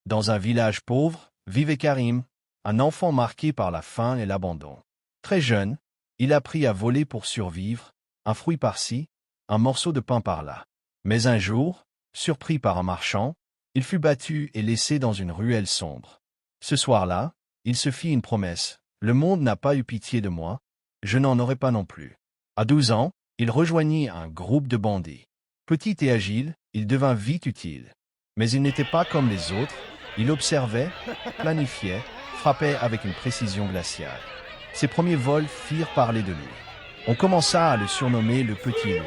Dans un village pauvre, vivait Karim, un enfant marqué par la faim et l'abandon. Très jeune, il apprit à voler pour survivre, un fruit par-ci, un morceau de pain par-là. Mais un jour, surpris par un marchand, il fut battu et laissé dans une ruelle sombre. Ce soir-là, il se fit une promesse. Le monde n'a pas eu pitié de moi, je n'en aurai pas non plus. À 12 ans, il rejoignit un groupe de bandits. Petit et agile, il devint vite utile. Mais il n'était pas comme les autres, il observait, planifiait, frappait avec une précision glaciale. Ses premiers vols firent parler de lui. On commença à le surnommer le Petit Loup.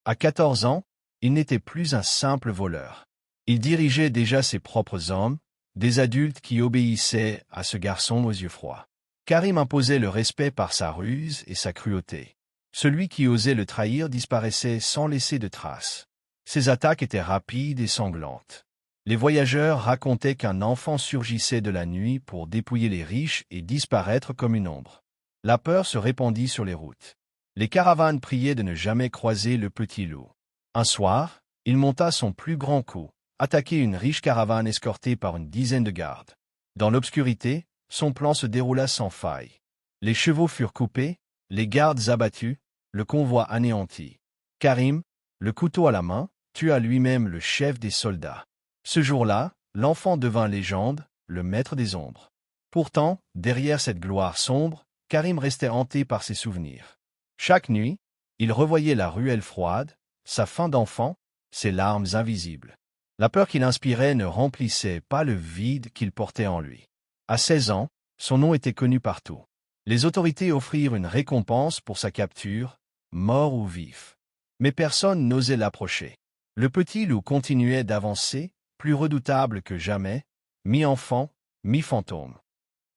À 14 ans, il n'était plus un simple voleur. Il dirigeait déjà ses propres hommes, des adultes qui obéissaient à ce garçon aux yeux froids. Karim imposait le respect par sa ruse et sa cruauté. Celui qui osait le trahir disparaissait sans laisser de traces. Ses attaques étaient rapides et sanglantes. Les voyageurs racontaient qu'un enfant surgissait de la nuit pour dépouiller les riches et disparaître comme une ombre. La peur se répandit sur les routes. Les caravanes priaient de ne jamais croiser le Petit Loup. Un soir, il monta son plus grand coup, attaquer une riche caravane escortée par une dizaine de gardes. Dans l'obscurité, son plan se déroula sans faille. Les chevaux furent coupés, les gardes abattus, le convoi anéanti. Karim, le couteau à la main, tua lui-même le chef des soldats. Ce jour-là, l'enfant devint légende, le maître des ombres. Pourtant, derrière cette gloire sombre, Karim restait hanté par ses souvenirs. Chaque nuit, il revoyait la ruelle froide, sa faim d'enfant, ses larmes invisibles. La peur qu'il inspirait ne remplissait pas le vide qu'il portait en lui. À 16 ans, son nom était connu partout. Les autorités offrirent une récompense pour sa capture, mort ou vif. Mais personne n'osait l'approcher. Le Petit Loup continuait d'avancer, plus redoutable que jamais, mi-enfant, mi-fantôme.